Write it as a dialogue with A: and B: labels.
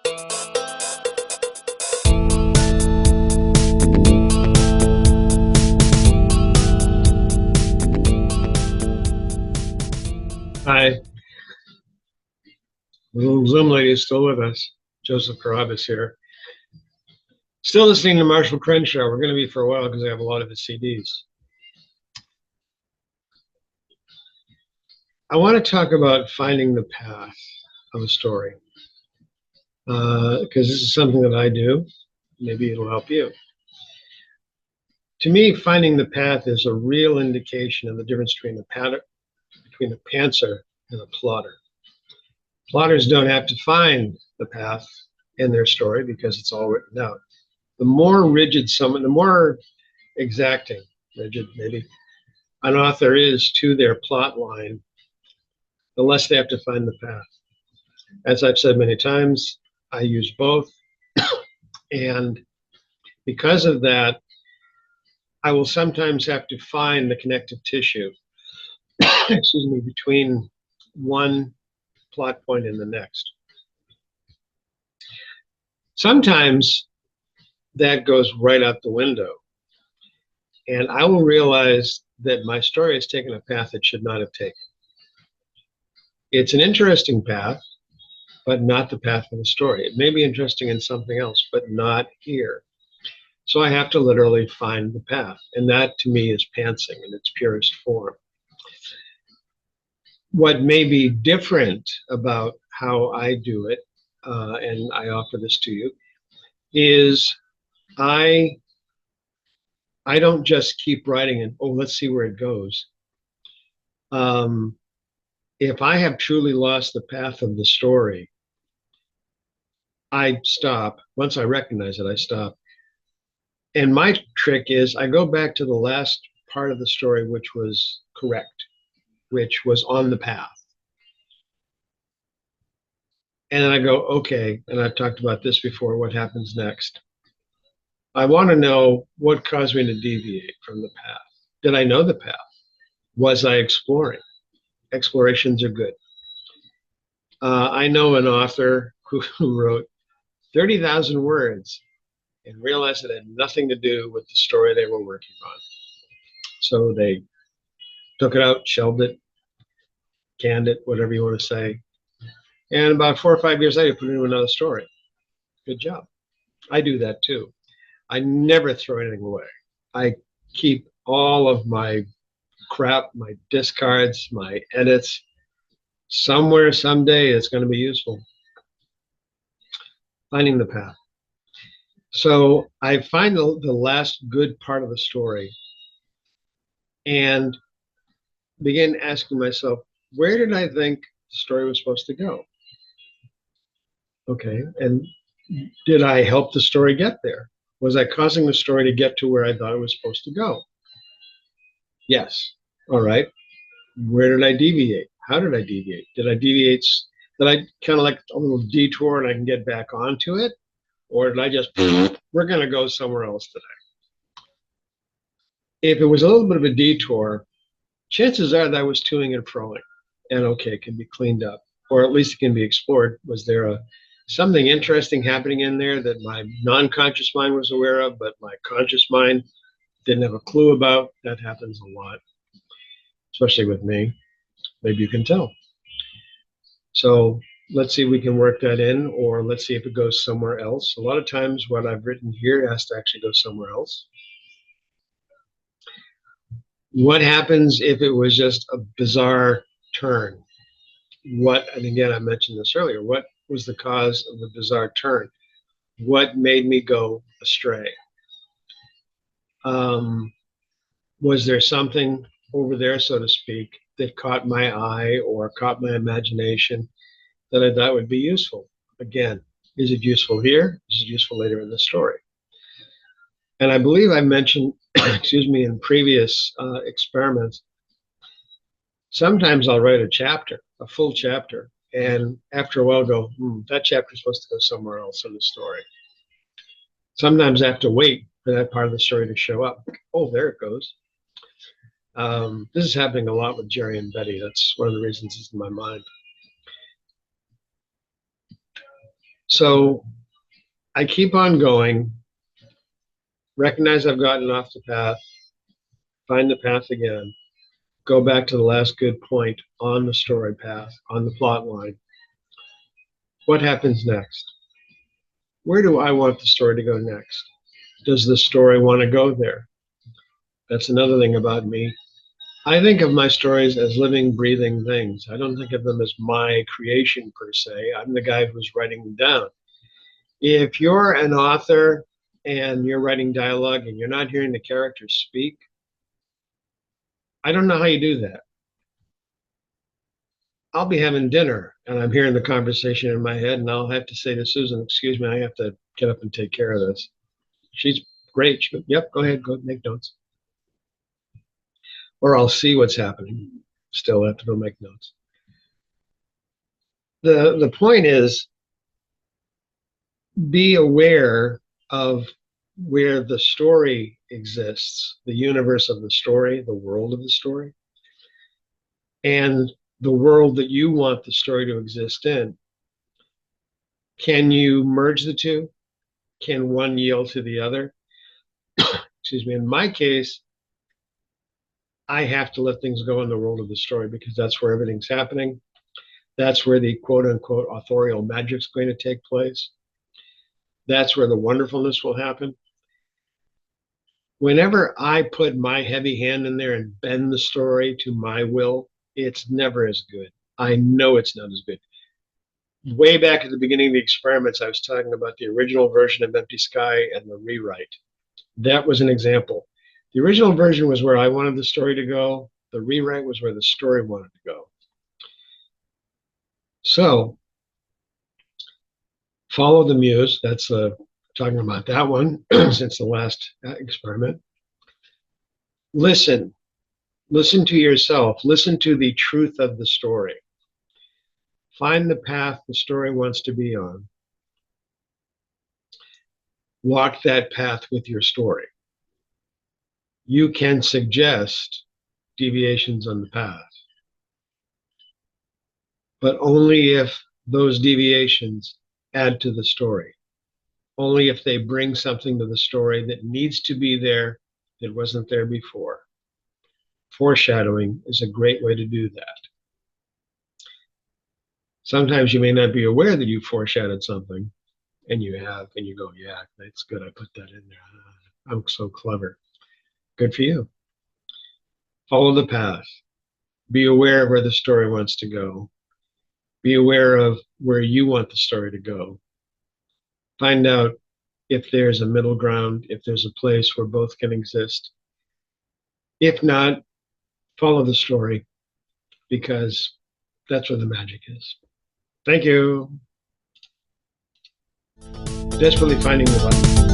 A: Hi, the little Zoom lady is still with us. Joseph Carabas here. Still listening to Marshall Crenshaw. We're going to be for a while because I have a lot of his CDs. I want to talk about finding the path of a story because this is something that I do. Maybe it'll help you. To me, finding the path is a real indication of the difference between a pantser and a plotter. Plotters don't have to find the path in their story because it's all written out. The more rigid the more exacting, rigid maybe, an author is to their plot line, the less they have to find the path. As I've said many times, I use both. And because of that, I will sometimes have to find the connective tissue, excuse me, between one plot point and the next. Sometimes that goes right out the window. And I will realize that my story has taken a path it should not have taken. It's an interesting path, but not the path of the story. It may be interesting in something else, but not here. So I have to literally find the path. And that to me is pantsing in its purest form. What may be different about how I do it, and I offer this to you, is I don't just keep writing and, oh, let's see where it goes. If I have truly lost the path of the story, I stop. Once I recognize it, I stop. And my trick is I go back to the last part of the story, which was correct, which was on the path. And then I go, okay, and I've talked about this before, what happens next? I want to know what caused me to deviate from the path. Did I know the path? Was I exploring? Explorations are good. I know an author who wrote 30,000 words and realized it had nothing to do with the story they were working on. So they took it out, shelved it, canned it, whatever you want to say. And about 4 or 5 years later, put it into another story. Good job. I do that too. I never throw anything away. I keep all of my crap, my discards, my edits. Somewhere, someday, it's going to be useful. Finding the path. So I find the last good part of the story and begin asking myself, where did I think the story was supposed to go? Okay, and did I help the story get there? Was I causing the story to get to where I thought it was supposed to go? Yes. All right. Where did I deviate? How did I deviate? Did I deviate? Did I kind of like a little detour and I can get back onto it? Or did I just, we're going to go somewhere else today? If it was a little bit of a detour, chances are that I was toing and froing. And okay, it can be cleaned up, or at least it can be explored. Was there something interesting happening in there that my non-conscious mind was aware of, but my conscious mind didn't have a clue about? That happens a lot, especially with me. Maybe you can tell. So let's see if we can work that in, or let's see if it goes somewhere else. A lot of times what I've written here has to actually go somewhere else. What happens if it was just a bizarre turn? And again, I mentioned this earlier, what was the cause of the bizarre turn? What made me go astray? Was there something over there, so to speak, that caught my eye or caught my imagination that I thought would be useful? Again, is it useful here? Is it useful later in the story? And I believe I mentioned, excuse me, in previous experiments, sometimes I'll write a chapter, a full chapter, and after a while go, that chapter is supposed to go somewhere else in the story. Sometimes I have to wait for that part of the story to show up. Oh, there it goes. This is happening a lot with Jerry and Betty. That's one of the reasons it's in my mind. So I keep on going, recognize I've gotten off the path, find the path again, go back to the last good point on the story path, on the plot line. What happens next? Where do I want the story to go next? Does the story want to go there? That's another thing about me. I think of my stories as living, breathing things. I don't think of them as my creation per se. I'm the guy who's writing them down. If you're an author and you're writing dialogue and you're not hearing the characters speak, I don't know how you do that. I'll be having dinner and I'm hearing the conversation in my head, and I'll have to say to Susan, "Excuse me, I have to get up and take care of this." She's great. Yep, go ahead, go make notes. Or I'll see what's happening. Still have to go make notes. The point is, be aware of where the story exists, the universe of the story, the world of the story, and the world that you want the story to exist in. Can you merge the two? Can one yield to the other? Excuse me. In my case, I have to let things go in the world of the story because that's where everything's happening. That's where the quote unquote authorial magic's going to take place. That's where the wonderfulness will happen. Whenever I put my heavy hand in there and bend the story to my will, it's never as good. I know it's not as good. Way back at the beginning of the experiments, I was talking about the original version of Empty Sky and the rewrite. That was an example. The original version was where I wanted the story to go. The rewrite was where the story wanted to go. So follow the muse. That's talking about that one since the last experiment. Listen. Listen to yourself. Listen to the truth of the story. Find the path the story wants to be on. Walk that path with your story. You can suggest deviations on the path, but only if those deviations add to the story. Only if they bring something to the story that needs to be there that wasn't there before. Foreshadowing is a great way to do that. Sometimes you may not be aware that you foreshadowed something, and you have, and you go, yeah, that's good. I put that in there. I'm so clever. Good for you. Follow the path. Be aware of where the story wants to go. Be aware of where you want the story to go. Find out if there's a middle ground, if there's a place where both can exist. If not, follow the story because that's where the magic is. Thank you. Desperately finding the button.